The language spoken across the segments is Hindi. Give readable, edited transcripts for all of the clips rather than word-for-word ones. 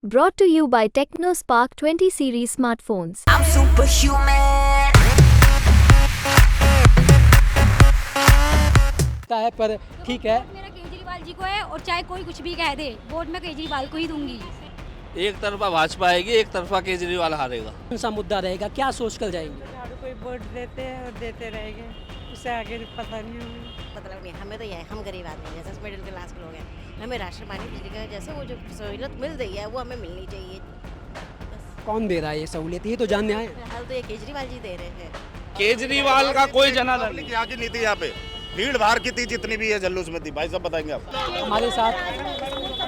Brought to you by TechnoSpark 20 series smartphones. I'm superhuman. है पर ठीक है। वोट मेरा केजरीवाल जी को है और चाहे कोई कुछ भी कह दे, वोट मैं केजरीवाल को ही दूंगी। एक तरफा भाजपा आएगी, एक तरफा केजरीवाल हारेगा। कौन सा मुद्दा रहेगा, क्या सोच कर जाएंगे? हर कोई वोट देते हैं और देते रहेंगे, उससे आगे पता नहीं हमें। मतलब नहीं, हमें तो यह है, हम गरीब आदमी हैं, जैसे मिडिल क्लास के लोग हैं, हमें राशन पानी बिजली का जैसे वो जो सहूलियत मिल रही है वो हमें मिलनी चाहिए। बस कौन दे रहा है ये सहूलियत, ये तो जानने आए। फिलहाल तो ये केजरीवाल जी दे रहे हैं। केजरीवाल का कोई जनाधार नहीं। यहाँ की नीति, यहाँ पे भीड़ भाड़ की थी, जितनी भी है जुलूस में थी, भाई साहब बताएंगे आप। हमारे साथ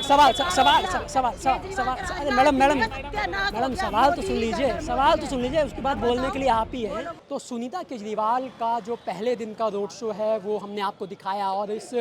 सवाल सवाल सवाल सवाल अरे मैडम सवाल तो सुन लीजिए, उसके बाद बोलने के लिए आप ही हैं। तो सुनीता केजरीवाल का जो पहले दिन का रोड शो है वो हमने आपको दिखाया, और इस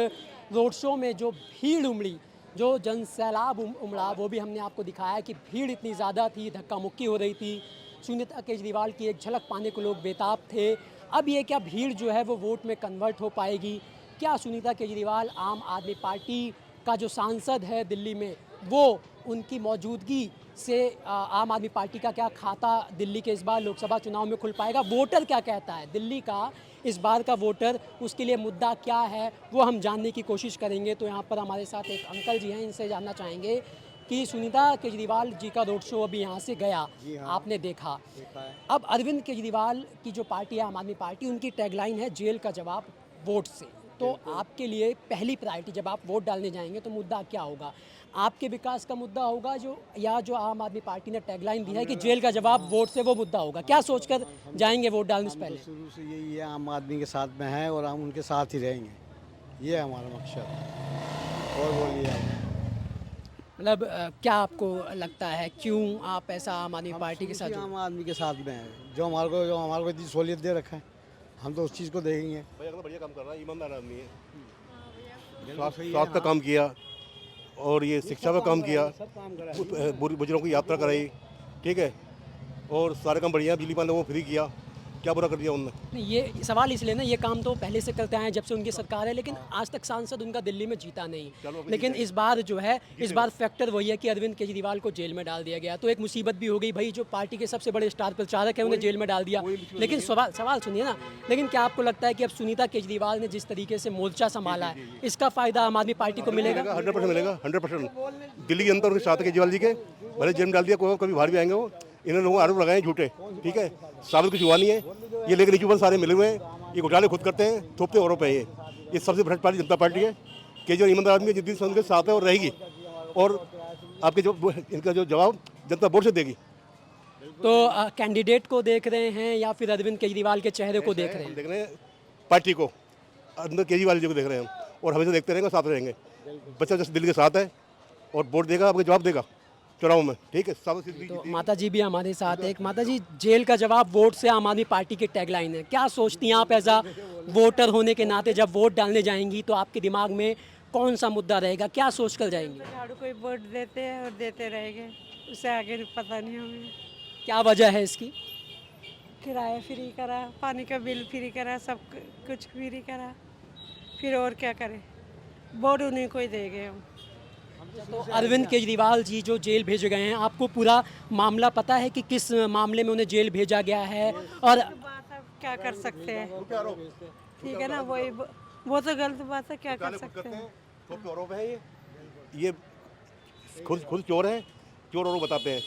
रोड शो में जो भीड़ उमड़ी, जो जन सैलाब उमड़ा, वो भी हमने आपको दिखाया कि भीड़ इतनी ज़्यादा थी, धक्का मुक्की हो रही थी। सुनीता केजरीवाल की एक झलक पाने को लोग बेताब थे। अब ये क्या भीड़ जो है वो वोट में कन्वर्ट हो पाएगी? क्या सुनीता केजरीवाल आम आदमी पार्टी का जो सांसद है दिल्ली में, वो उनकी मौजूदगी से आम आदमी पार्टी का क्या खाता दिल्ली के इस बार लोकसभा चुनाव में खुल पाएगा? वोटर क्या कहता है दिल्ली का इस बार का वोटर, उसके लिए मुद्दा क्या है, वो हम जानने की कोशिश करेंगे। तो यहाँ पर हमारे साथ एक अंकल जी हैं, इनसे जानना चाहेंगे कि सुनीता केजरीवाल जी का रोड शो अभी यहाँ से गया, आपने देखा है। अब अरविंद केजरीवाल की जो पार्टी है आम आदमी पार्टी, उनकी टैगलाइन है जेल का जवाब वोट से। तो आपके लिए पहली प्रायोरिटी जब आप वोट डालने जाएंगे तो मुद्दा क्या होगा? आपके विकास का मुद्दा होगा जो आम आदमी पार्टी ने टैगलाइन दी है कि जेल का जवाब वोट से, वो मुद्दा होगा? क्या सोचकर जाएंगे वोट डालने से पहले? शुरू से यही है, आम आदमी के साथ में है और हम उनके साथ ही रहेंगे, ये है हमारा मकसद। और बोलिए आप। मतलब क्या आपको लगता है, क्यों आप ऐसा आम आदमी पार्टी के साथ? आम आदमी के साथ में है, जो हमारे को इतनी सहूलियत दे रखा है, हम तो उस चीज़ को देखेंगे। बढ़िया काम कर रहा है, ईमानदार आदमी है। स्वास्थ्य का काम किया और ये शिक्षा का काम किया, बुजुर्गों की यात्रा कराई, ठीक है, और सारे काम बढ़िया, बिजली पानी वो फ्री किया, क्या बुरा कर दिया उनने? नहीं, ये सवाल इसलिए ना, ये काम तो पहले से करते आए जब से उनकी सरकार है, लेकिन आज तक सांसद उनका दिल्ली में जीता नहीं। लेकिन इस बार जो है, इस बार फैक्टर वही है कि अरविंद केजरीवाल को जेल में डाल दिया गया, तो एक मुसीबत भी हो गई भाई। जो पार्टी के सबसे बड़े स्टार प्रचारक है उन्हें जेल में डाल दिया। लेकिन सवाल सुनिए ना, लेकिन क्या आपको लगता है कि अब सुनीता केजरीवाल ने जिस तरीके से मोर्चा संभाला है, इसका फायदा आम आदमी पार्टी को मिलेगा? 100% मिलेगा, 100%। दिल्ली की जनता उनके साथ है केजरीवाल जी के, भले जेल में डाल दिया, कभी बाहर भी आएंगे वो। इन्होंने लोगों आरोप लगाए झूठे, ठीक है, साबित कुछ हुआ नहीं है। ये लेकिन नीचूपन सारे मिले हुए हैं, ये घोटाले खुद करते हैं, थोपते औरों पे। ये सबसे भ्रष्ट पार्टी जनता पार्टी है। केजरीवाल ईमानदार आदमी है, जिद्दी से उनके साथ है और रहेगी, और आपके जो इनका जो जवाब जनता वोट से देगी। तो कैंडिडेट को देख रहे हैं या फिर अरविंद केजरीवाल के चेहरे को देख रहे हैं? देख रहे हैं पार्टी को, अंदर केजरीवाल जी को देख रहे हैं, और हमेशा देखते रहेंगे, साथ रहेंगे। बच्चा जैसे दिल्ली के साथ है और वोट देगा, आपको जवाब देगा चुनाव में, ठीक है। तो माता जी भी हमारे साथ है। एक माता जी, जेल का जवाब वोट से आम आदमी पार्टी की टैगलाइन है, क्या सोचती हैं आप एज अ वोटर होने के नाते? जब वोट डालने जाएंगी तो आपके दिमाग में कौन सा मुद्दा रहेगा, क्या सोच कर जाएंगी? हर कोई वोट देते हैं और देते रहेंगे, उससे आगे पता नहीं हमें। क्या वजह है इसकी? किराया फ्री करा, पानी का बिल फ्री करा, सब कुछ फ्री करा, फिर और क्या करें? वोट उन्हीं को ही देंगे हम। तो अरविंद केजरीवाल जी जो जेल भेजे गए हैं, आपको पूरा मामला पता है कि किस मामले में उन्हें जेल भेजा गया है? और बात है, क्या कर सकते हैं, ठीक है ना, वो तो गलत बात है, क्या कर सकते हैं। थोपते औरों पे है ये खुद चोर हैं, चोर औरों बताते हैं।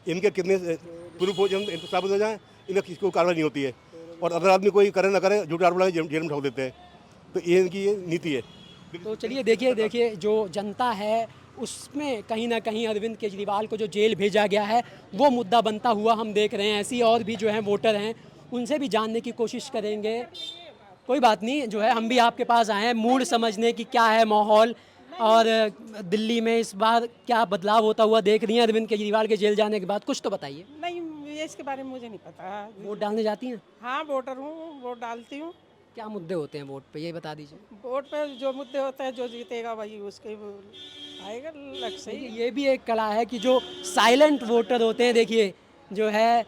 इनके कितने प्रूफ हो जाए, साबित हो जाए, इनका किसी को कार्रवाई नहीं होती है, और अदर आदमी कोई करे ना करे, झूठे आरोप लगा जेल में ठोक देते हैं। तो ये इनकी ये नीति है। तो चलिए देखिए जो जनता है उसमें कहीं ना कहीं अरविंद केजरीवाल को जो जेल भेजा गया है वो मुद्दा बनता हुआ हम देख रहे हैं। ऐसी और भी जो हैं वोटर हैं, उनसे भी जानने की कोशिश करेंगे। कोई बात नहीं, जो है हम भी आपके पास आए हैं मूड समझने की, क्या है माहौल, और दिल्ली में इस बार क्या बदलाव होता हुआ देख रही हैं अरविंद केजरीवाल के जेल जाने के बाद? कुछ तो बताइए। नहीं, ये इसके बारे में मुझे नहीं पता। वोट डालने जाती हैं? हाँ, वोटर हूँ, वोट डालती हूँ। क्या मुद्दे होते हैं वोट पे, ये बता दीजिए। वोट पे जो मुद्दे होते हैं, जो जीतेगा वही उसके आएगा लग सही। ये भी एक कला है कि जो साइलेंट वोटर होते हैं, देखिए जो है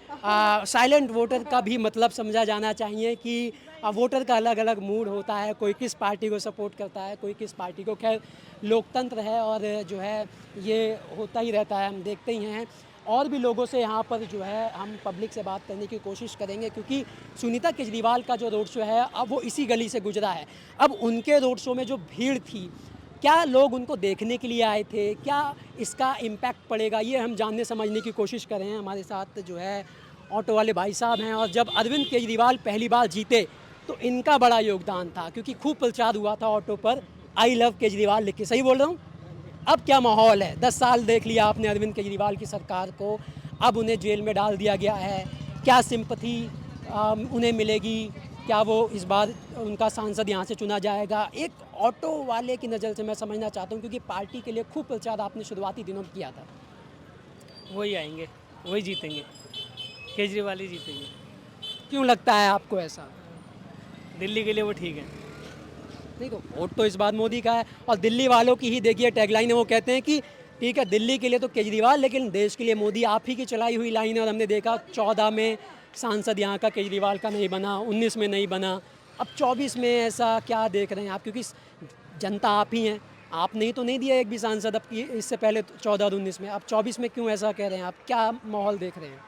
साइलेंट वोटर का भी मतलब समझा जाना चाहिए कि वोटर का अलग अलग मूड होता है, कोई किस पार्टी को सपोर्ट करता है, कोई किस पार्टी को। खैर लोकतंत्र है और जो है ये होता ही रहता है, हम देखते ही हैं। और भी लोगों से यहाँ पर जो है हम पब्लिक से बात करने की कोशिश करेंगे, क्योंकि सुनीता केजरीवाल का जो रोड शो है अब वो इसी गली से गुजरा है। अब उनके रोड शो में जो भीड़ थी, क्या लोग उनको देखने के लिए आए थे, क्या इसका इम्पैक्ट पड़ेगा, ये हम जानने समझने की कोशिश कर रहे हैं। हमारे साथ जो है ऑटो वाले भाई साहब हैं, और जब अरविंद केजरीवाल पहली बार जीते तो इनका बड़ा योगदान था, क्योंकि खूब प्रचार हुआ था ऑटो पर आई लव केजरीवाल लिख के। सही बोल रहा हूँ? अब क्या माहौल है? 10 साल देख लिया आपने अरविंद केजरीवाल की सरकार को, अब उन्हें जेल में डाल दिया गया है। क्या सिंपथी उन्हें मिलेगी? क्या वो इस बार उनका सांसद यहाँ से चुना जाएगा? एक ऑटो वाले की नज़र से मैं समझना चाहता हूँ, क्योंकि पार्टी के लिए खूब प्रचार आपने शुरुआती दिनों में किया था। वही आएंगे, वही जीतेंगे, केजरीवाल ही जीतेंगे। क्यों लगता है आपको ऐसा? दिल्ली के लिए वो ठीक है। देखो, वोट तो इस बार मोदी का है, और दिल्ली वालों की ही देखिए टैगलाइन है। वो कहते हैं कि ठीक है दिल्ली के लिए तो केजरीवाल, लेकिन देश के लिए मोदी। आप ही की चलाई हुई लाइन है, और हमने देखा 14 में सांसद यहाँ का केजरीवाल का नहीं बना, 19 में नहीं बना, अब 24 में ऐसा क्या देख रहे हैं आप? क्योंकि जनता आप ही हैं, आपने ही तो नहीं दिया एक भी सांसद अब, इससे पहले 14 और 19 में। अब 24 में क्यों ऐसा कह रहे हैं आप? क्या माहौल देख रहे हैं?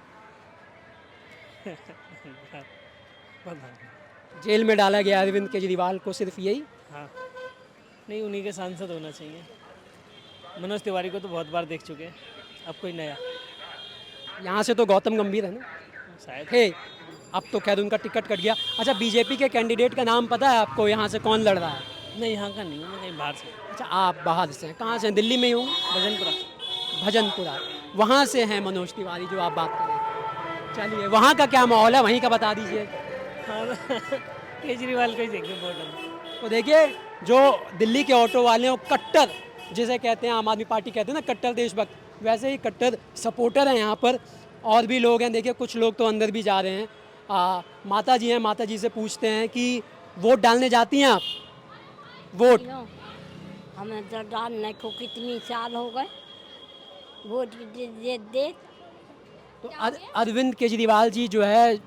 जेल में डाला गया अरविंद केजरीवाल को, सिर्फ यही? हाँ, नहीं, उन्हीं के सांसद होना चाहिए। मनोज तिवारी को तो बहुत बार देख चुके हैं, अब कोई नया। यहाँ से तो गौतम गंभीर है ना शायद है, अब तो खैर उनका टिकट कट गया। अच्छा, बीजेपी के कैंडिडेट का नाम पता है आपको? यहाँ से कौन लड़ रहा है? नहीं, यहाँ का नहीं हूँ मैं, कहीं बाहर से। अच्छा, आप बाहर से हैं? कहाँ से हैं? दिल्ली में ही होंगे? भजनपुरा, वहाँ से हैं मनोज तिवारी जो आप बात कर रहे हैं। चलिए, वहाँ का क्या माहौल है, वहीं का बता दीजिए। हाँ, केजरीवाल को ही देंगे वोट हम। तो देखिए, जो दिल्ली के ऑटो वाले हैं वो कट्टर, जिसे कहते हैं आम आदमी पार्टी कहते हैं ना कट्टर देशभक्त, वैसे ही कट्टर सपोर्टर हैं यहाँ पर। और भी लोग हैं, देखिए कुछ लोग तो अंदर भी जा रहे हैं। माता जी हैं, माता जी से पूछते हैं कि वोट डालने जाती हैं आप? वोट हमें तो डालने को कितनी साल हो गए, वोट दे। तो अरविंद केजरीवाल जी जो है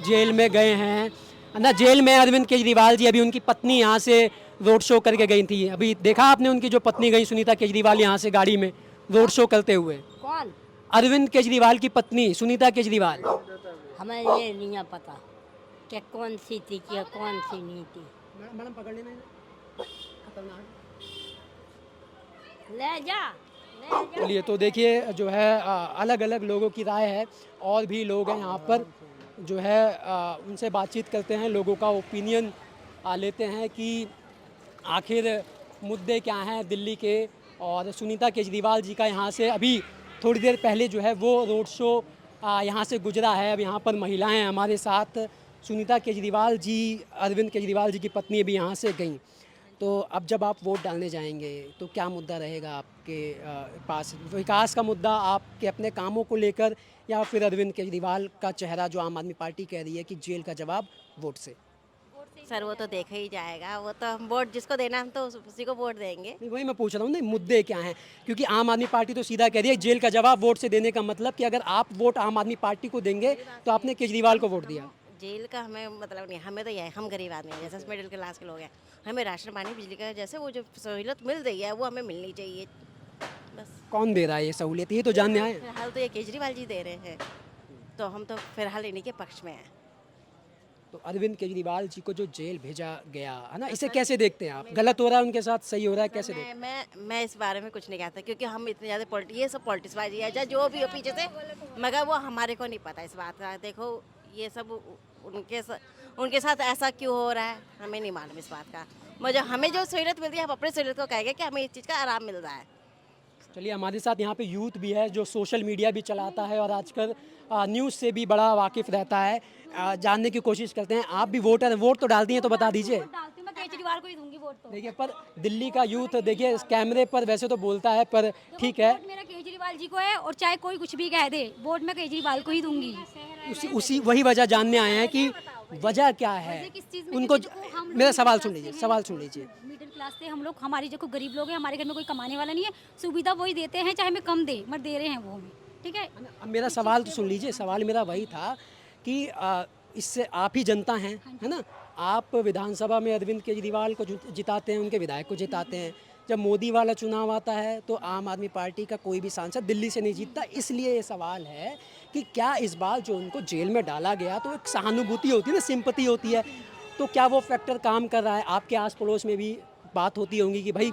जेल में गए हैं ना, जेल में अरविंद केजरीवाल जी। अभी उनकी पत्नी यहाँ से रोड शो करके गई थी, अभी देखा आपने उनकी जो पत्नी गई सुनीता केजरीवाल यहाँ से गाड़ी में रोड शो करते हुए? कौन? अरविंद केजरीवाल की पत्नी सुनीता केजरीवाल। हमें ये नहीं पता कि कौन सी थी कि कौन सी नहीं थी। मैडम पकड़ लेना, खतरनाक। ले जा। चलिए, तो देखिए जो है अलग अलग लोगों की राय है, और भी लोग हैं यहाँ पर जो है उनसे बातचीत करते हैं, लोगों का ओपिनियन लेते हैं कि आखिर मुद्दे क्या हैं दिल्ली के। और सुनीता केजरीवाल जी का यहाँ से अभी थोड़ी देर पहले जो है वो रोड शो यहाँ से गुजरा है। अब यहाँ पर महिलाएं हैं हमारे साथ। सुनीता केजरीवाल जी, अरविंद केजरीवाल जी की पत्नी भी यहाँ से गई। तो अब जब आप वोट डालने जाएंगे तो क्या मुद्दा रहेगा आपके पास? विकास का मुद्दा, आपके अपने कामों को लेकर, या फिर अरविंद केजरीवाल का चेहरा जो आम आदमी पार्टी कह रही है कि जेल का जवाब वोट से? सर वो तो देखा ही जाएगा, वो तो हम वोट जिसको देना हम तो उसी को वोट देंगे। नहीं, वही मैं पूछ रहा हूँ, नहीं मुद्दे क्या हैं? क्योंकि आम आदमी पार्टी तो सीधा कह रही है जेल का जवाब वोट से देने का मतलब कि अगर आप वोट आम आदमी पार्टी को देंगे तो आपने केजरीवाल को वोट दिया। जेल का हमें मतलब नहीं, हमें तो यह हम गरीब आदमी हैं, जैसे मिडिल क्लास के लोग हैं, हमें राशन पानी बिजली का जैसे वो जो सहूलत मिल रही है वो हमें मिलनी चाहिए बस। कौन दे रहा है ये सहूलियत? ये तो जानने आए। फिलहाल तो ये केजरीवाल जी दे रहे हैं, तो हम तो फिलहाल इन्हीं के पक्ष में हैं। तो अरविंद केजरीवाल जी को जो जेल भेजा गया है ना, इसे कैसे देखते हैं आप? गलत हो रहा है उनके साथ, सही हो रहा है, कैसे देखते हैं? मैं इस बारे में कुछ नहीं कहता, क्योंकि हम इतने ज़्यादा ये सब पॉलिटिक्सबाजी है या जो भी हो पीछे से, मगर वो हमारे को नहीं पता इस बात का। देखो ये सब उनके साथ ऐसा क्यों हो रहा है हमें नहीं मालूम इस बात का। मुझे हमें जो सहूलत मिल रही है हम अपने सहूलत को कहेंगे कि हमें इस चीज़ का आराम मिल रहा है। चलिए, हमारे साथ यहाँ पे यूथ भी है जो सोशल मीडिया भी चलाता है और आजकल न्यूज़ से भी बड़ा वाकिफ़ रहता है। जानने की कोशिश करते हैं, आप भी वोटर हैं, वोट तो डालती हैं तो बता दीजिए। डालती हूँ, मैं केजरीवाल को ही दूंगी वोट तो। देखिए, पर दिल्ली का यूथ देखिए कैमरे पर वैसे तो बोलता है, पर ठीक है, वोट मेरा केजरीवाल जी को है, और चाहे कोई कुछ भी कह दे, वोट मैं केजरीवाल को ही दूंगी। उसी वही वजह जानने आए हैं कि वजह क्या है उनको। मेरा सवाल सुन लीजिए, सवाल सुन लीजिए। मिडिल क्लास से हम लोग, हमारी जो गरीब लोग हैं, हमारे घर में कोई कमाने वाला नहीं है, सुविधा वही देते हैं, चाहे मैं कम दे मत दे रहे हैं वो हमें, ठीक है। अब मेरा सवाल तो सुन लीजिए, सवाल मेरा वही था कि इससे आप ही जनता हैं, है ना, आप विधानसभा में अरविंद केजरीवाल को जिताते हैं, उनके विधायक को जिताते हैं। जब मोदी वाला चुनाव आता है तो आम आदमी पार्टी का कोई भी सांसद दिल्ली से नहीं जीतता। इसलिए ये सवाल है कि क्या इस बार जो उनको जेल में डाला गया तो एक सहानुभूति होती है ना, सिंपैथी होती है, तो क्या वो फैक्टर काम कर रहा है? आपके आस पड़ोस में भी बात होती होंगी कि भाई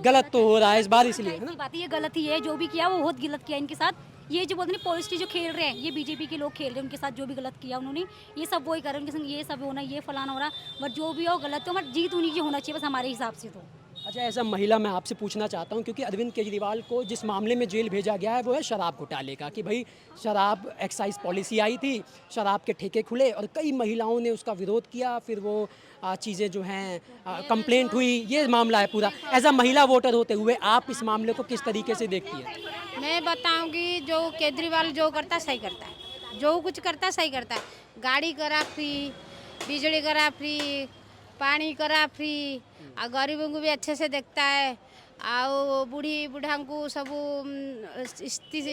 गलत तो हो रहा है इस बार, इसलिए है ना? बात ये गलत ही है, जो भी किया वो बहुत गलत किया इनके साथ। ये जो बोलते हैं पॉलिटिक्स जो खेल रहे हैं, ये बीजेपी के लोग खेल रहे हैं, उनके साथ जो भी गलत किया उन्होंने, ये सब वही कर रहे हैं, उनके संग ये सब होना, ये फलाना हो रहा, बट जो भी हो गलत हो, बट जीत उन्हीं की होना चाहिए बस हमारे हिसाब से। तो अच्छा, ऐसा महिला मैं आपसे पूछना चाहता हूँ, क्योंकि अरविंद केजरीवाल को जिस मामले में जेल भेजा गया है वो है शराब घोटाले का, कि भाई शराब एक्साइज पॉलिसी आई थी, शराब के ठेके खुले और कई महिलाओं ने उसका विरोध किया, फिर वो चीज़ें जो हैं कंप्लेंट हुई, ये मामला है पूरा। एज अ महिला वोटर होते हुए आप इस मामले को किस तरीके से देखती हैं? मैं बताऊंगी, जो केजरीवाल जो करता सही करता है, जो कुछ करता सही करता है। गाड़ी करा फ्री, बिजली करा फ्री, पानी करा फ्री, और गरीबों को भी अच्छे से देखता है, ଆଉ ବୁଢ଼ୀ ବୁଢ଼ାଙ୍କୁ ସବୁ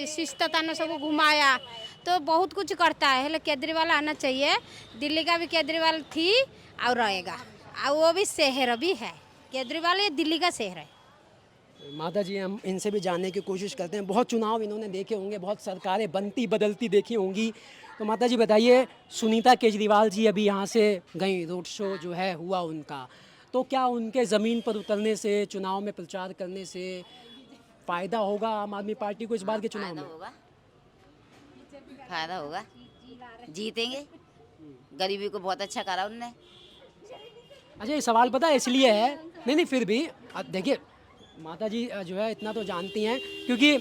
शिस्तता ने सब घुमाया, तो बहुत कुछ करता है। हेले केजरीवाल आना चाहिए, दिल्ली का भी केजरीवाल थी और रहेगा, और वो भी शहर भी है, केजरीवाल ये दिल्ली का शहर है। माता जी, हम इनसे भी जानने की कोशिश करते हैं। बहुत चुनाव इन्होंने देखे होंगे, बहुत सरकारें बनती बदलती देखी होंगी, तो माता जी बताइए, सुनीता केजरीवाल जी अभी यहाँ से गई, रोड शो जो है हुआ उनका, तो क्या उनके ज़मीन पर उतरने से, चुनाव में प्रचार करने से फ़ायदा होगा आम आदमी पार्टी को इस बार के चुनाव में? फायदा होगा, जीतेंगे, गरीबी को बहुत अच्छा करा उनने। अच्छा, ये सवाल पता है इसलिए है, नहीं फिर भी देखिए माता जी जो है इतना तो जानती हैं, क्योंकि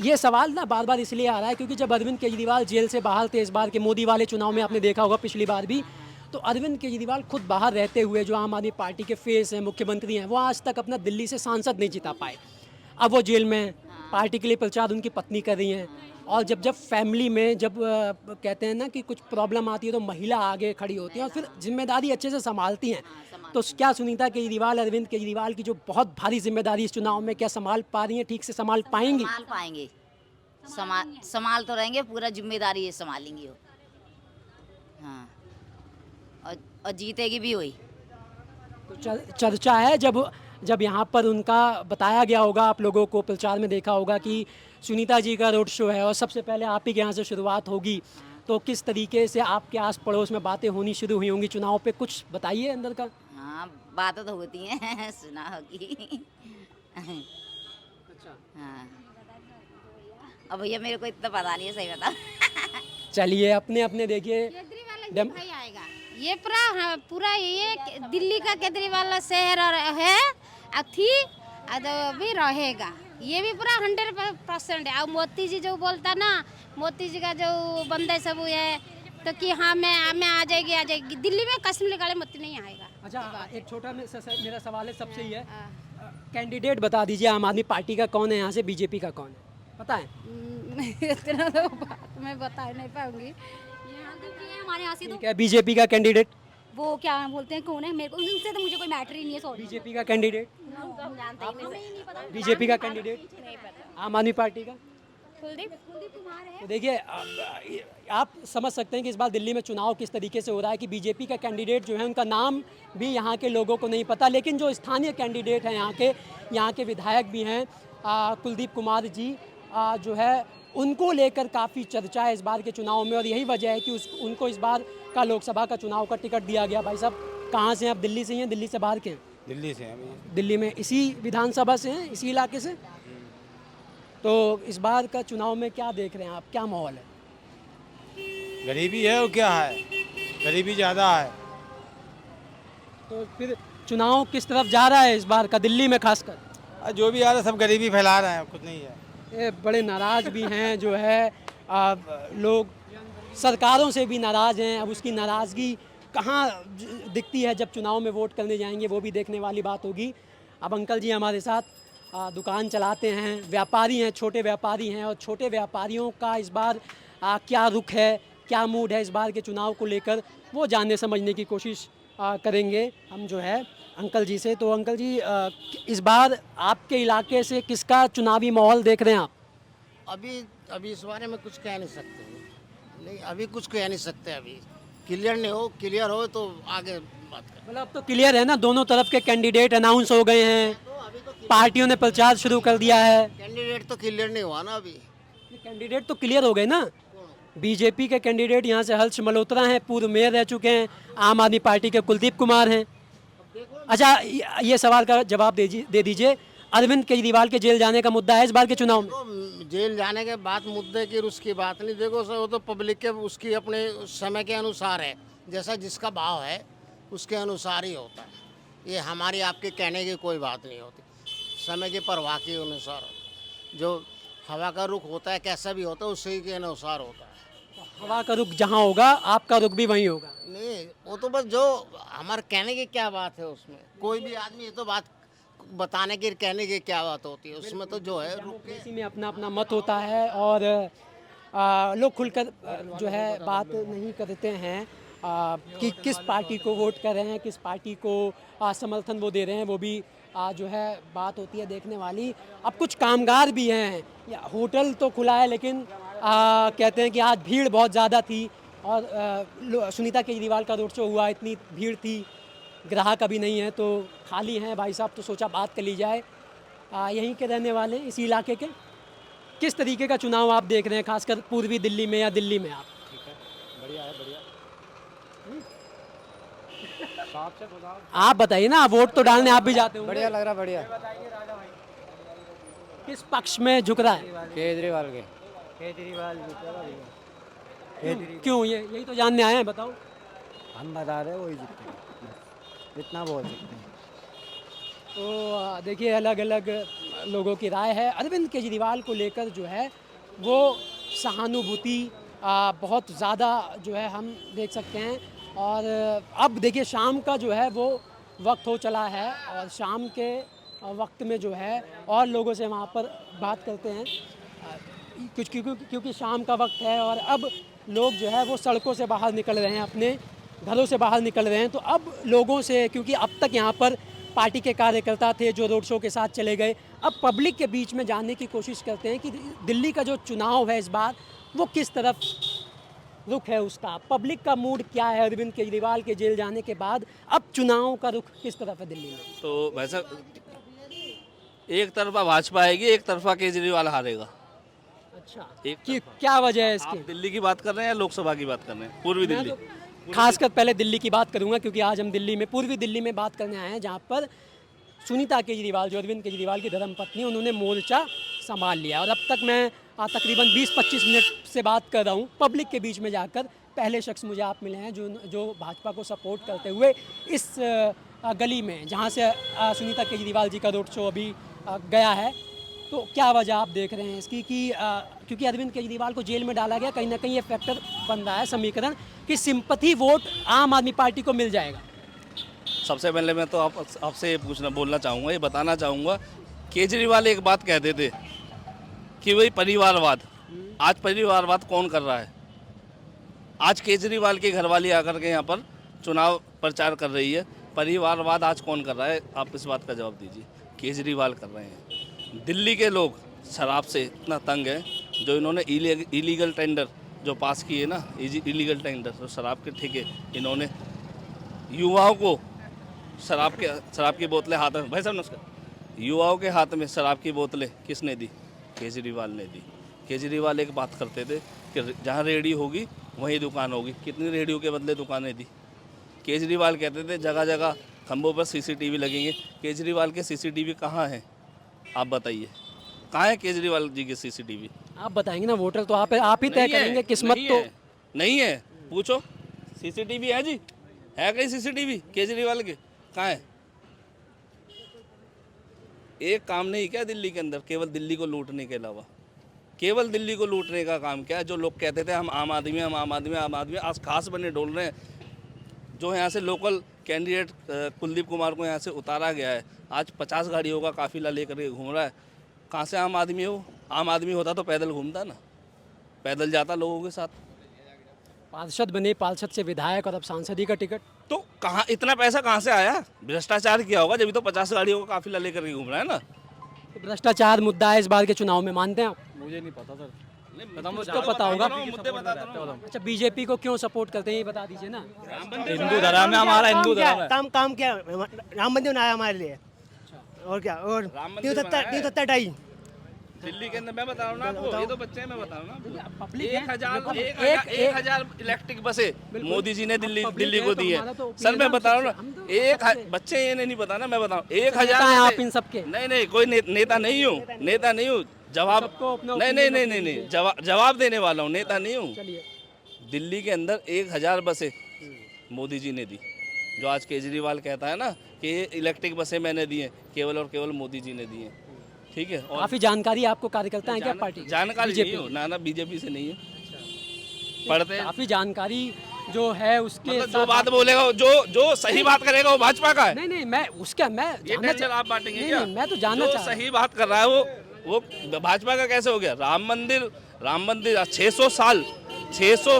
ये सवाल ना बार बार इसलिए आ रहा है क्योंकि जब अरविंद केजरीवाल जेल से बाहर थे इस बार के मोदी वाले चुनाव में, आपने देखा होगा पिछली बार भी, तो अरविंद केजरीवाल खुद बाहर रहते हुए जो आम आदमी पार्टी के फेस हैं, मुख्यमंत्री हैं, वो आज तक अपना दिल्ली से सांसद नहीं जिता पाए। अब वो जेल में, पार्टी के लिए प्रचार उनकी पत्नी कर रही हैं, और जब फैमिली में जब कहते हैं ना कि कुछ प्रॉब्लम आती है तो महिला आगे खड़ी होती है और फिर जिम्मेदारी अच्छे से संभालती हैं। तो क्या सुनीता केजरीवाल, अरविंद केजरीवाल की जो बहुत भारी जिम्मेदारी इस चुनाव में, क्या संभाल पा रही हैं, ठीक से संभाल पाएंगी? संभाल पाएंगे, संभाल तो रहेंगे, पूरा जिम्मेदारी ये संभालेंगी वो। हाँ, और जीतेगी भी हुई। तो चर्चा है जब यहाँ पर उनका बताया गया होगा, आप लोगों को प्रचार में देखा होगा कि सुनीता जी का रोड शो है और सबसे पहले आप ही के यहाँ से शुरुआत होगी, तो किस तरीके से आपके आस पड़ोस में बातें होनी शुरू हुई होंगी चुनाव पे, कुछ बताइए अंदर का। हाँ, बातें तो होती हैं, सुना होगी। अच्छा, हाँ, अब भैया मेरे को इतना पता नहीं है, सही बता। चलिए अपने अपने देखिए, भाई आएगा, ये पूरा ये दिल्ली का केजरीवाल शहर है, थी भी रहेगा, ये भी पूरा 100% है। और मोदी जी जो बोलता ना, मोदी जी का जो बंदे सब है, तो कि हाँ मैं आ जाएगी दिल्ली में, कश्मीर काले मोती नहीं आएगा। अच्छा, एक छोटा मेरा सवाल है सबसे ही है, कैंडिडेट बता दीजिए आम आदमी पार्टी का कौन है यहाँ से, बीजेपी का कौन है, पता है? इतना तो बात मैं बता नहीं पाऊंगी। हमारे यहाँ से क्या बीजेपी का कैंडिडेट, वो क्या बोलते हैं कौन है, मेरे को उनसे तो मुझे कोई मैटर ही नहीं है। सॉरी, बीजेपी का कैंडिडेट, बीजेपी का कैंडिडेट, आम आदमी पार्टी का कुलदीप कुमार है। तो देखिए आप समझ सकते हैं कि इस बार दिल्ली में चुनाव किस तरीके से हो रहा है कि बीजेपी का कैंडिडेट जो है उनका नाम भी यहाँ के लोगों को नहीं पता, लेकिन जो स्थानीय कैंडिडेट हैं यहाँ के विधायक भी हैं, कुलदीप कुमार जी जो है, उनको लेकर काफ़ी चर्चा है इस बार के चुनाव में, और यही वजह है कि उनको इस बार का लोकसभा का चुनाव का टिकट दिया गया। भाई साहब, कहाँ से हैं आप? दिल्ली से ही हैं, दिल्ली से बाहर के हैं? दिल्ली से हैं। दिल्ली में इसी विधानसभा से हैं, इसी इलाके से? तो इस बार का चुनाव में क्या देख रहे हैं आप, क्या माहौल है? गरीबी है और क्या है, गरीबी ज़्यादा है। तो फिर चुनाव किस तरफ जा रहा है इस बार का, दिल्ली में खासकर? जो भी आ रहा है सब गरीबी फैला रहे हैं, कुछ नहीं है। ये बड़े नाराज़ भी हैं जो है, लोग सरकारों से भी नाराज़ हैं। अब उसकी नाराज़गी कहाँ दिखती है जब चुनाव में वोट करने जाएंगे, वो भी देखने वाली बात होगी। अब अंकल जी हमारे साथ दुकान चलाते हैं, व्यापारी हैं, छोटे व्यापारी हैं, और छोटे व्यापारियों का इस बार क्या रुख है, क्या मूड है इस बार के चुनाव को लेकर, वो जानने समझने की कोशिश करेंगे हम जो है अंकल जी से। तो अंकल जी, इस बार आपके इलाके से किसका चुनावी माहौल देख रहे हैं आप? अभी इस बारे में कुछ कह नहीं सकते, नहीं अभी कुछ कह नहीं सकते। अभी क्लियर नहीं हो, क्लियर हो तो आगे बात करें। मतलब अब तो क्लियर है ना, दोनों तरफ के कैंडिडेट अनाउंस हो गए हैं, पार्टियों ने प्रचार शुरू कर दिया है। कैंडिडेट तो क्लियर नहीं हुआ ना अभी। कैंडिडेट तो क्लियर हो गए ना, बीजेपी के कैंडिडेट यहाँ से हर्ष मल्होत्रा हैं, पूर्व मेयर रह चुके हैं, आम आदमी पार्टी के कुलदीप कुमार हैं। अच्छा, ये सवाल का जवाब दे दीजिए, अरविंद केजरीवाल के जेल जाने का मुद्दा है इस बार के चुनाव में? तो जेल जाने के बाद मुद्दे की उसकी बात नहीं, देखो सर वो तो पब्लिक के उसकी अपने समय के अनुसार है, जैसा जिसका भाव है उसके अनुसार ही होता है। ये हमारी आपके कहने की कोई बात नहीं होती, समय की परवाह के अनुसार जो हवा का रुख होता है कैसा भी होता है उसी के अनुसार होता है। हवा का रुख जहाँ होगा आपका रुख भी वहीं होगा। नहीं, वो तो बस जो हमारे कहने की क्या बात है उसमें, कोई भी आदमी ये तो बात बताने की कहने की क्या बात होती है उसमें, तो जो है किसी में अपना अपना मत होता है और लोग खुलकर जो है बात नहीं करते हैं कि किस पार्टी को वोट कर रहे हैं, किस पार्टी को समर्थन वो दे रहे हैं, वो भी जो है बात होती है देखने वाली। अब कुछ कामगार भी हैं, या होटल तो खुला है लेकिन कहते हैं कि आज भीड़ बहुत ज़्यादा थी और सुनीता केजरीवाल का रोड शो हुआ, इतनी भीड़ थी, ग्राहक अभी नहीं है तो खाली हैं भाई साहब, तो सोचा बात कर ली जाए। यहीं के रहने वाले इसी इलाके के, किस तरीके का चुनाव आप देख रहे हैं, खासकर पूर्वी दिल्ली में या दिल्ली में? आप ठीक है, बढ़िया है, बढ़िया। आप बताइए ना, वोट तो डालने आप भी जाते हो? बढ़िया लग रहा, बढ़िया। किस पक्ष में झुक रहा है? केजरीवाल के। क्यों? यही तो जानने आए हैं, बताओ। हम बता रहे वही जीतते हैं, इतना बोल सकते हैं। तो देखिए, अलग अलग लोगों की राय है। अरविंद केजरीवाल को लेकर जो है वो सहानुभूति बहुत ज़्यादा जो है हम देख सकते हैं। और अब देखिए शाम का जो है वो वक्त हो चला है और शाम के वक्त में जो है और लोगों से वहाँ पर बात करते हैं कुछ, क्योंकि शाम का वक्त है और अब लोग जो है वो सड़कों से बाहर निकल रहे हैं, अपने घरों से बाहर निकल रहे हैं। तो अब लोगों से, क्योंकि अब तक यहाँ पर पार्टी के कार्यकर्ता थे जो रोड शो के साथ चले गए, अब पब्लिक के बीच में जानने की कोशिश करते हैं कि दिल्ली का जो चुनाव है इस बार वो किस तरफ रुख है उसका, पब्लिक का मूड क्या है। अरविंद केजरीवाल के जेल जाने के बाद अब चुनाव का रुख किस तरफ है दिल्ली में? तो वैसा एक तरफा भाजपा आएगी, एक तरफा केजरीवाल हारेगा। अच्छा, एक क्या वजह है इसकी? आप दिल्ली की बात कर रहे हैं या लोकसभा की बात कर रहे हैं? पूर्वी दिल्ली। खासकर पहले दिल्ली की बात करूंगा क्योंकि आज हम दिल्ली में, पूर्वी दिल्ली में बात करने आए हैं, जहां पर सुनीता केजरीवाल जो अरविंद केजरीवाल की धर्मपत्नी, उन्होंने मोर्चा संभाल लिया। और अब तक मैं तकरीबन 20-25 मिनट से बात कर रहा हूँ पब्लिक के बीच में जाकर। पहले शख्स मुझे आप मिले हैं जो भाजपा को सपोर्ट करते हुए इस गली में, जहाँ से सुनीता केजरीवाल जी का रोड शो अभी गया है। तो क्या वजह आप देख रहे हैं इसकी कि क्योंकि अरविंद केजरीवाल को जेल में डाला गया, कहीं ना कहीं ये फैक्टर बन रहा है, समीकरण, कि सिंपैथी वोट आम आदमी पार्टी को मिल जाएगा? सबसे पहले मैं तो आपसे ये बोलना चाहूँगा, ये बताना चाहूँगा, केजरीवाल एक बात कहते थे कि वही परिवारवाद, आज परिवारवाद कौन कर रहा है? आज केजरीवाल की घरवाली आकर के यहाँ पर चुनाव प्रचार कर रही है, परिवारवाद आज कौन कर रहा है? आप इस बात का जवाब दीजिए। केजरीवाल कर रहे हैं। दिल्ली के लोग शराब से इतना तंग हैं, जो इन्होंने इलीगल टेंडर जो पास किए ना, इलीगल टेंडर, तो शराब के ठेके, इन्होंने युवाओं को शराब की बोतलें हाथ में, भाई साहब नमस्कार, युवाओं के हाथ में शराब की बोतलें किसने दी? केजरीवाल ने दी। केजरीवाल एक बात करते थे कि जहाँ रेहड़ी होगी वहीं दुकान होगी। कितनी रेहड़ियों के बदले दुकानें दी? केजरीवाल कहते थे जगह जगह खंभों पर सीसीटीवी लगेंगे। केजरीवाल के सीसीटीवी कहाँ हैं? आप बताइए, कहाँ है केजरीवाल जी के सीसीटीवी? आप बताएंगे ना, वोटर तो आप ही तय करेंगे, किस्मत तो नहीं है। पूछो, सीसीटीवी है जी? है कहीं सीसीटीवी केजरीवाल के? कहाँ है? एक काम नहीं क्या दिल्ली के अंदर, केवल दिल्ली को लूटने के अलावा? केवल दिल्ली को लूटने का काम क्या है? जो लोग कहते थे हम आम आदमी, हम आम आदमी, आम आदमी, आज खास बने डोल रहे हैं। जो यहाँ से लोकल कैंडिडेट कुलदीप कुमार को यहाँ से उतारा गया है, आज 50 गाड़ियों का काफिला लेकर के घूम रहा है। कहाँ से आम आदमी हो? आम आदमी होता तो पैदल घूमता ना, पैदल जाता लोगों के साथ। पार्षद बने, पार्षद से विधायक और अब सांसदी का टिकट। तो कहाँ इतना पैसा कहाँ से आया? भ्रष्टाचार किया होगा, जब तो 50 गाड़ियों का काफिला लेकर के घूम रहा है ना। तो भ्रष्टाचार मुद्दा है इस बार के चुनाव में, मानते हैं आप? मुझे नहीं पता सर। उसको पता होगा। मुद्दे बताता हूँ। अच्छा, बीजेपी को क्यों सपोर्ट करते हैं ये बता दीजिए ना। हिंदू धर्म है हमारा, हिंदू धर्म है। काम क्या राम मंदिर बनाया हमारे लिए, और क्या, और राम मंदिर बनाया है। 327 दिल्ली के अंदर मैं बता रहा हूँ ना आपको, ये तो बच्चे हैं, मैं बता रहा हूँ ना। पब्लिक 1,000 इलेक्ट्रिक बसें मोदी जी ने दिल्ली को दी है। सर मैं बता रहा हूँ ना, बच्चे ये नहीं पता ना, मैं बता रहा हूँ 1,000 आप इन सबके नहीं कोई नेता नहीं हूँ, नेता नहीं हूँ। जवाब नहीं जवाब देने वाला हूँ, नेता नहीं हूँ। दिल्ली के अंदर 1,000 बसें मोदी जी ने दी। जो आज केजरीवाल कहता है ना कि ये इलेक्ट्रिक बसें मैंने दी हैं, केवल और केवल मोदी जी ने दी हैं। ठीक है, और काफी जानकारी आपको कार्यकर्ता है क्या पार्टी? जानकारी नहीं हो ना बीजेपी से नहीं है, पढ़ते हैं। काफी जानकारी जो है उसके मतलब जो बात बोलेगा, जो सही बात करेगा वो भाजपा का है। नहीं मैं उसका मैं ये टेंशन आप बांटेंगे नहीं, क्या? नहीं, मैं तो जानना जो चाह रहा हूं। सही बात कर रहा है वो भाजपा का कैसे हो गया? राम मंदिर 600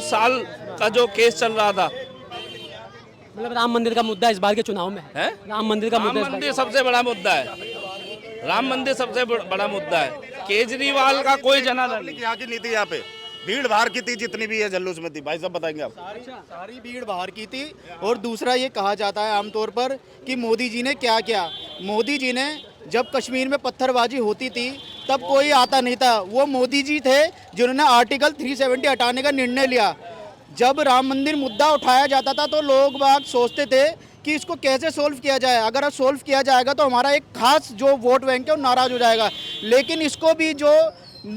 साल का जो केस चल रहा था, मतलब राम मंदिर का मुद्दा इस बार के चुनाव में है? राम मंदिर का मुद्दा राम मंदिर सबसे बड़ा मुद्दा है। राम मंदिर सबसे बड़ा मुद्दा है। केजरीवाल का कोई जनाधार नहीं। यहाँ की नीति, यहाँ पे भीड़ बाहर की थी, जितनी भी है जल्लूस में थी, भाई साहब बताएंगे आप। सारी भीड़ बाहर की थी। और दूसरा ये कहा जाता है आमतौर पर कि मोदी जी ने क्या किया। मोदी जी ने जब कश्मीर में पत्थरबाजी होती थी तब कोई आता नहीं था। वो मोदी जी थे जिन्होंने आर्टिकल 370 हटाने का निर्णय लिया। जब राम मंदिर मुद्दा उठाया जाता था तो लोग बाग सोचते थे कि इसको कैसे सोल्व किया जाए, अगर सोल्व किया जाएगा तो हमारा एक खास जो वोट बैंक है वो नाराज़ हो जाएगा। लेकिन इसको भी जो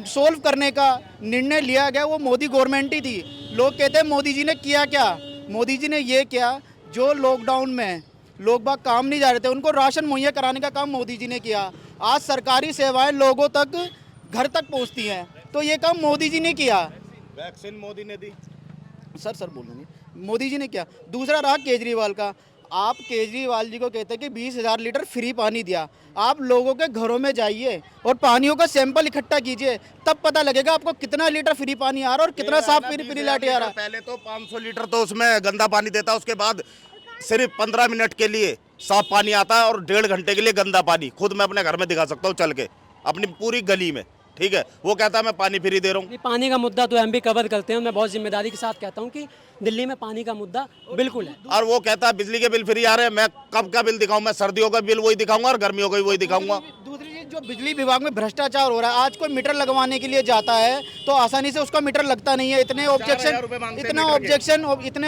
सोल्व करने का निर्णय लिया गया वो मोदी गवर्नमेंट ही थी। लोग कहते हैं मोदी जी ने किया क्या? मोदी जी ने ये किया, जो लॉकडाउन में लोग बाग काम नहीं जा रहे थे उनको राशन मुहैया कराने का काम मोदी जी ने किया। आज सरकारी सेवाएं लोगों तक घर तक पहुंचती हैं, तो ये काम मोदी जी ने किया। वैक्सीन मोदी ने दी। सर बोलेंगे मोदी जी ने क्या। दूसरा रहा केजरीवाल का। आप केजरीवाल जी को कहते हैं कि 20,000 लीटर फ्री पानी दिया। आप लोगों के घरों में जाइए और पानियों का सैंपल इकट्ठा कीजिए, तब पता लगेगा आपको कितना लीटर फ्री पानी आ रहा है और कितना साफ फ्री लाइट आ रहा है। पहले तो 500 लीटर तो उसमें गंदा पानी देता, उसके बाद सिर्फ 15 मिनट के लिए साफ पानी आता है और 1.5 घंटे के लिए गंदा पानी। खुद मैं अपने घर में दिखा सकता हूँ चल के, अपनी पूरी गली में। ठीक है, वो कहता है मैं पानी फ्री दे रहा हूँ। पानी का मुद्दा तो हम भी कवर करते हैं। मैं बहुत जिम्मेदारी के साथ कहता हूँ कि दिल्ली में पानी का मुद्दा बिल्कुल है। और वो कहता है बिजली के बिल फ्री आ रहे हैं। मैं कब का बिल दिखाऊं? मैं सर्दियों का बिल वही दिखाऊंगा और गर्मियों का भी वही दिखाऊंगा। दूसरी चीज, जो बिजली विभाग में भ्रष्टाचार हो रहा है। आज कोई मीटर लगवाने के लिए जाता है तो आसानी से उसका मीटर लगता नहीं है। इतने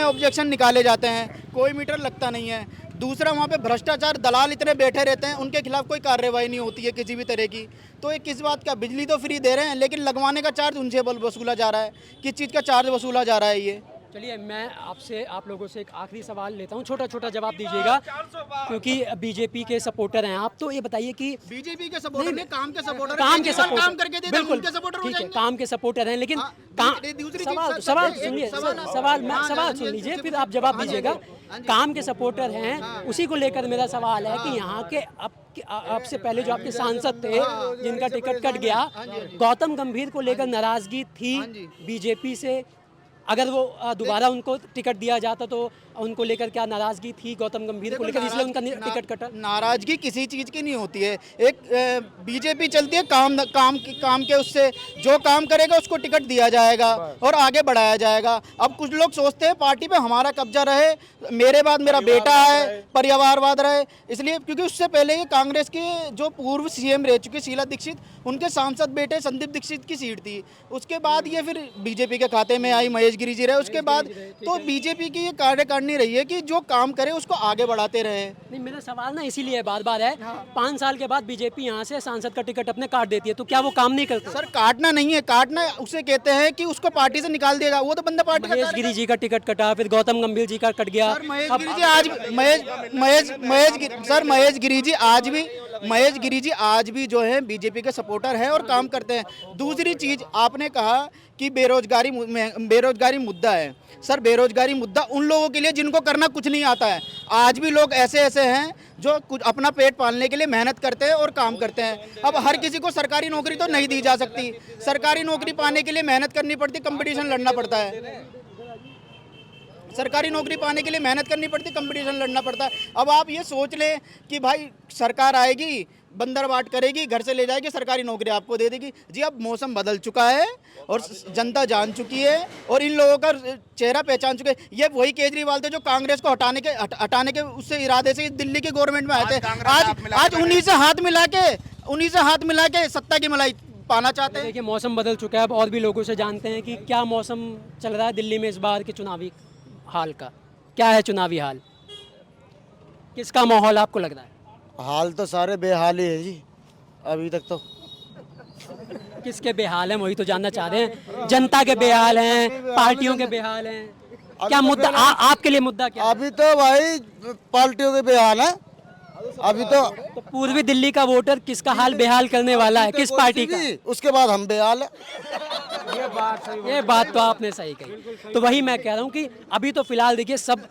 ऑब्जेक्शन निकाले जाते हैं, कोई मीटर लगता नहीं है। दूसरा, वहाँ पे भ्रष्टाचार दलाल इतने बैठे रहते हैं, उनके खिलाफ कोई कार्रवाई नहीं होती है किसी भी तरह की। तो ये किस बात का? बिजली तो फ्री दे रहे हैं लेकिन लगवाने का चार्ज उनसे वसूला जा रहा है। किस चीज़ का चार्ज वसूला जा रहा है ये? चलिए, मैं आप लोगों से एक आखिरी सवाल लेता हूँ, छोटा जवाब दीजिएगा क्योंकि बीजेपी के सपोर्टर हैं आप। तो ये बताइए कि बीजेपी के सपोर्टर नहीं, काम के सपोर्टर, काम के सपोर्टर, काम करके देते हैं, उनके सपोर्टर हो ठीक है, जाएंगे। काम के सपोर्टर हैं लेकिन सवाल सुनिए, सवाल सुन लीजिए फिर आप जवाब दीजिएगा। काम के सपोर्टर हैं, उसी को लेकर मेरा सवाल है कि यहाँ के आपसे पहले जो आपके सांसद थे जिनका टिकट कट गया, गौतम गंभीर को लेकर नाराजगी थी बीजेपी से। अगर वो दोबारा उनको टिकट दिया जाता तो उनको लेकर क्या नाराजगी थी गौतम गंभीर को लेकर, इसलिए उनका टिकट कटा? नाराजगी किसी चीज़ की नहीं होती है। एक बीजेपी चलती है काम के, उससे जो काम करेगा उसको टिकट दिया जाएगा और आगे बढ़ाया जाएगा। अब कुछ लोग सोचते हैं पार्टी पे हमारा कब्जा रहे, मेरे बाद मेरा बेटा है, परिवारवाद रहे, इसलिए क्योंकि उससे पहले ये कांग्रेस के जो पूर्व सीएम रह चुके शीला दीक्षित, उनके सांसद बेटे संदीप दीक्षित की सीट थी। उसके बाद ये फिर बीजेपी के खाते में आई, महेश गिरी जी रहे। उसके बाद तो बीजेपी की ये कार्यकारिणी रही है कि जो काम करे उसको आगे बढ़ाते रहे। नहीं, मेरा सवाल ना इसीलिए बार है 5 साल के बाद बीजेपी यहाँ से सांसद का टिकट अपने काट देती है, तो क्या वो काम नहीं करते? सर, काटना नहीं है, काटना उसे कहते हैं कि उसको पार्टी से निकाल देगा। वो तो बंदा पार्टी का। महेश गिरी जी का टिकट कटा, फिर गौतम गंभीर जी का कट गया। महेश गिरी जी आज भी जो है बीजेपी के सपोर्टर हैं और काम करते हैं। दूसरी चीज, आपने कहा कि बेरोजगारी मुद्दा है। सर, बेरोजगारी मुद्दा उन लोगों के लिए जिनको करना कुछ नहीं आता है। आज भी लोग ऐसे हैं जो कुछ अपना पेट पालने के लिए मेहनत करते हैं और काम करते हैं। अब हर किसी को सरकारी नौकरी तो नहीं दी जा सकती। सरकारी नौकरी पाने के लिए मेहनत करनी पड़ती, कंपटीशन लड़ना पड़ता है। सरकारी नौकरी पाने के लिए मेहनत करनी पड़ती, कंपटीशन लड़ना पड़ता है। अब आप ये सोच लें कि भाई सरकार आएगी बंदरबाट करेगी, घर से ले जाएगी, सरकारी नौकरी आपको दे देगी। जी अब मौसम बदल चुका है और जनता जान चुकी है और इन लोगों का चेहरा पहचान चुके हैं। ये वही केजरीवाल थे जो कांग्रेस को हटाने के उससे इरादे से दिल्ली के गवर्नमेंट में आए थे। आज उन्हीं से हाथ मिला के सत्ता की मलाई पाना चाहते हैं। देखिए मौसम बदल चुका है। अब और भी लोगों से जानते हैं कि क्या मौसम चल रहा है दिल्ली में इस बार के चुनावी हाल का। क्या है चुनावी हाल, किसका माहौल आपको लग रहा है? हाल तो सारे बेहाल ही है जी अभी तक तो। किसके बेहाल हैं वही तो जानना चाह रहे हैं। जनता के बेहाल हैं, पार्टियों के बेहाल हैं। क्या मुद्दा आपके लिए मुद्दा क्या? अभी तो भाई पार्टियों के बेहाल है। अभी तो पूर्वी दिल्ली का वोटर किसका हाल बेहाल करने वाला है, किस पार्टी का? उसके बाद हम बेहाल है। ये बात तो आपने सही कही। तो वही मैं कह रहा हूँ कि अभी तो फिलहाल देखिए सब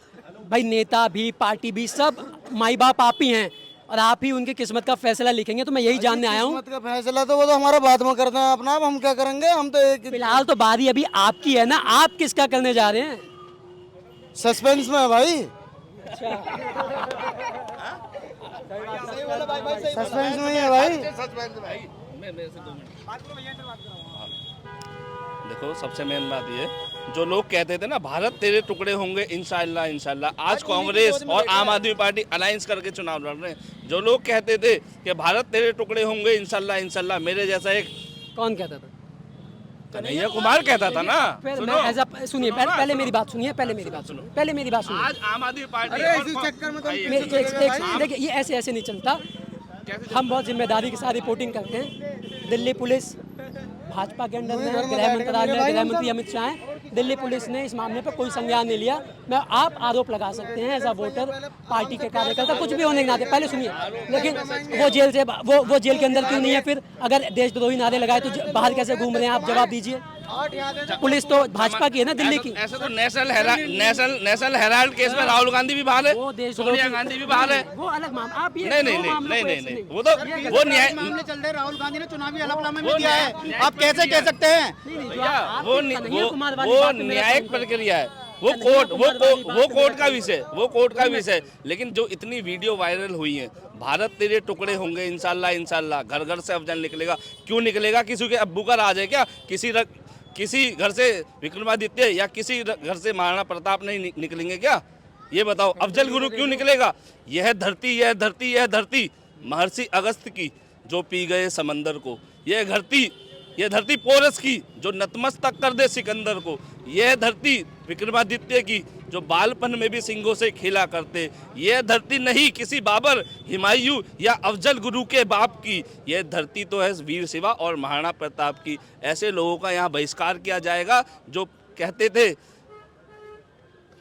भाई, नेता भी पार्टी भी सब माई बाप आप ही हैं और आप ही उनकी किस्मत का फैसला लिखेंगे। तो मैं यही जानने आया हूँ। किस्मत का फैसला तो वो तो हमारा बाद में करते हैं अपना। अब हम क्या करेंगे? हम तो एक फिलहाल तो बारी अभी आपकी है ना, आप किसका करने जा रहे हैं? सस्पेंस में है भाई। सस्पेंस में है भाई। देखो सबसे मेन बात ये, जो लोग कहते थे ना भारत तेरे टुकड़े होंगे इंशाल्लाह इंशाल्लाह, आज कांग्रेस और आम आदमी पार्टी अलायंस करके चुनाव लड़ रहे हैं। जो लोग कहते थे कि भारत तेरे टुकड़े होंगे इंशाल्लाह इंशाल्लाह, मेरे जैसा एक कौन कहता था? कन्हैया कुमार कहता था ना। सुनिए पहले मेरी बात सुनिए, पहले मेरी बात सुनिए। आज आम आदमी पार्टी देखिए ये ऐसे नहीं चलता। हम बहुत जिम्मेदारी के साथ रिपोर्टिंग करते हैं। दिल्ली पुलिस भाजपा के अंडर में, गृह मंत्रालय, गृह मंत्री अमित शाह हैं। दिल्ली पुलिस ने इस मामले पर कोई संज्ञान नहीं लिया। मैं आप आरोप लगा सकते हैं एज अ वोटर, पार्टी के कार्यकर्ता, कुछ भी होने के नाते। पहले सुनिए, लेकिन वो जेल से वो जेल के अंदर क्यों नहीं है? फिर अगर देशद्रोही नारे लगाए तो बाहर कैसे घूम रहे हैं आप? जवाब दीजिए। पुलिस तो भाजपा की है ना, दिल्ली की। ऐसे तो नेशनल हेराल्ड केस में राहुल गांधी भी बाहर है, सोनिया गांधी भी बाहर है। वो अलग मामला। आप ये नहीं, वो तो वो न्याय मामले चल रहे। राहुल गांधी ने चुनावी हलफनामे में दिया है, आप कैसे कह सकते हैं? वो न्यायिक प्रक्रिया है, वो कोर्ट का विषय। लेकिन जो इतनी वीडियो वायरल हुई है, भारत तेरे टुकड़े होंगे इंशाल्लाह इंशाल्लाह, घर घर से अफजल निकलेगा। क्यों निकलेगा? किसी के अब्बू का राज है क्या? किसी घर से विक्रमादित्य या किसी घर से महाराणा प्रताप नहीं निकलेंगे क्या? ये बताओ, अफजल गुरु क्यों निकलेगा? यह धरती महर्षि अगस्त की जो पी गए समंदर को, यह धरती पोरस की जो नतमस्तक कर दे सिकंदर को, यह धरती विक्रमादित्य की जो बालपन में भी सिंगों से खेला करते, यह धरती नहीं किसी बाबर, हुमायूं या अफजल गुरु के बाप की, यह धरती तो है वीर शिवा और महाराणा प्रताप की। ऐसे लोगों का यहाँ बहिष्कार किया जाएगा जो कहते थे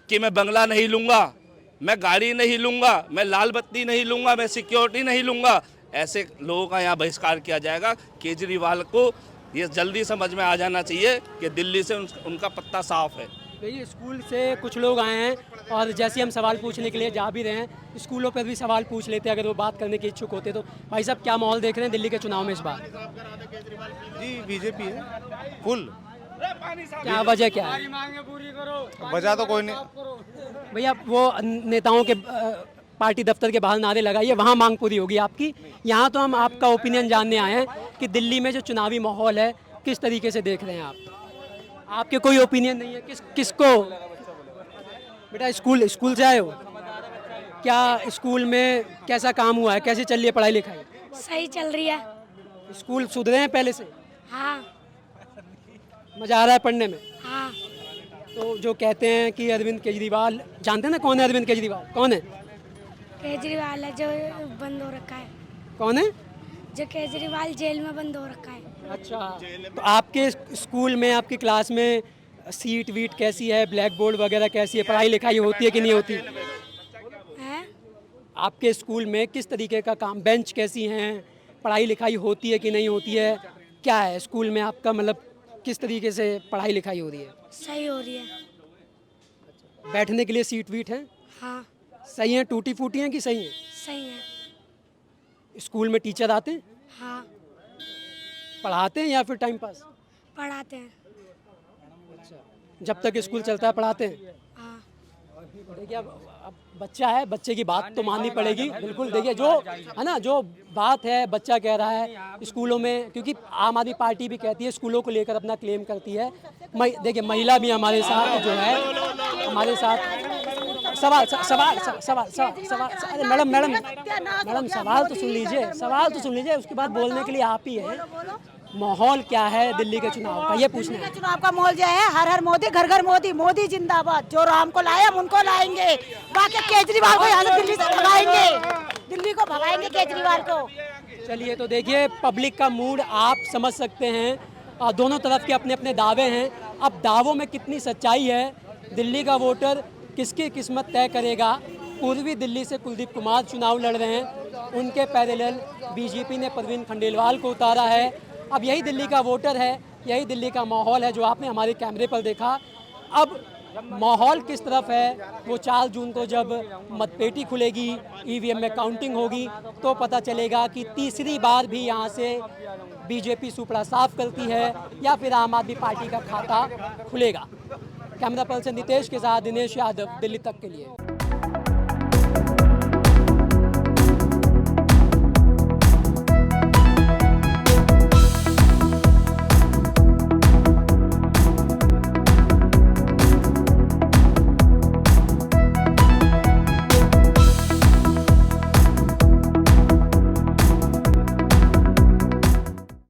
कि मैं बंगला नहीं लूँगा, मैं गाड़ी नहीं लूँगा, मैं लाल बत्ती नहीं लूँगा, मैं सिक्योरिटी नहीं लूँगा। ऐसे लोगों का यहाँ बहिष्कार किया जाएगा। केजरीवाल को ये जल्दी समझ में आ जाना चाहिए कि दिल्ली से उनका पत्ता साफ है। देखिए स्कूल से कुछ लोग आए हैं और जैसे हम सवाल पूछने के लिए जा भी रहे हैं, स्कूलों पर भी सवाल पूछ लेते हैं अगर वो बात करने के इच्छुक होते। तो भाई साहब क्या माहौल देख रहे हैं दिल्ली के चुनाव में इस बार? जी बीजेपी है फुल। क्या वजह क्या है? वजह तो कोई नहीं भैया, वो नेताओं के पार्टी दफ्तर के बाहर नारे लगाइए, वहाँ मांग पूरी होगी आपकी। यहाँ तो हम आपका ओपिनियन जानने आए हैं कि दिल्ली में जो चुनावी माहौल है किस तरीके से देख रहे हैं आप? आपके कोई ओपिनियन नहीं है? किसको? बेटा स्कूल से आए हो, क्या स्कूल में कैसा काम हुआ है? कैसे चल रही है पढ़ाई लिखाई? सही चल रही है। स्कूल सुधरे हैं पहले से? हाँ। मजा आ रहा है पढ़ने में? हाँ। तो जो कहते हैं कि अरविंद केजरीवाल, जानते हैं ना कौन है अरविंद केजरीवाल? कौन है? केजरीवाल है जो बंद हो रखा है। कौन है? जो केजरीवाल जेल में बंद हो रखा है। अच्छा, तो आपके स्कूल में, आपकी क्लास में सीट वीट कैसी है? ब्लैक बोर्ड वगैरह कैसी है? पढ़ाई लिखाई होती है कि नहीं होती है? आपके स्कूल में किस तरीके का काम, बेंच कैसी हैं, पढ़ाई लिखाई होती है कि नहीं होती है? क्या है स्कूल में आपका, मतलब किस तरीके से पढ़ाई लिखाई हो रही है? सही हो रही है। बैठने के लिए सीट वीट है? हाँ। सही है? टूटी फूटी हैं कि सही है? सही है। स्कूल में टीचर आते हैं? हाँ। पढ़ाते हैं या फिर टाइम पास? पढ़ाते हैं। अच्छा, जब तक स्कूल चलता है पढ़ाते हैं? हाँ। देखिए अब बच्चा है, बच्चे की बात तो माननी पड़ेगी बिल्कुल। देखिए जो है ना, जो बात है बच्चा कह रहा है स्कूलों में, क्योंकि आम आदमी पार्टी भी कहती है स्कूलों को लेकर अपना क्लेम करती है। देखिए महिला भी हमारे साथ जो है, हमारे साथ सवाल सवाल सवाल सवाल अरे मैडम सवाल तो सुन लीजिए, उसके बाद बोलने के लिए आप ही है। माहौल क्या है दिल्ली के चुनाव का, ये पूछना है। चुनाव का माहौल जो है, हर हर मोदी, घर घर मोदी, मोदी जिंदाबाद। जो राम को लाए हम उनको लाएंगे, बाकी केजरीवाल को यहाँ से दिल्ली से भगाएंगे, दिल्ली को भगाएंगे केजरीवाल को। चलिए तो देखिए पब्लिक का मूड आप समझ सकते हैं। दोनों तरफ के अपने अपने दावे हैं। अब दावों में कितनी सच्चाई है, दिल्ली का वोटर किसकी किस्मत तय करेगा। पूर्वी दिल्ली से कुलदीप कुमार चुनाव लड़ रहे हैं, उनके पैरेलल बीजेपी ने परवीन खंडेलवाल को उतारा है। अब यही दिल्ली का वोटर है, यही दिल्ली का माहौल है जो आपने हमारे कैमरे पर देखा। अब माहौल किस तरफ है वो 4 जून को जब मतपेटी खुलेगी, ईवीएम में काउंटिंग होगी तो पता चलेगा कि तीसरी बार भी यहाँ से बीजेपी सुपड़ा साफ करती है या फिर आम आदमी पार्टी का खाता खुलेगा। कैमरा पर्सन नितेश के साथ दिनेश यादव, दिल्ली तक के लिए।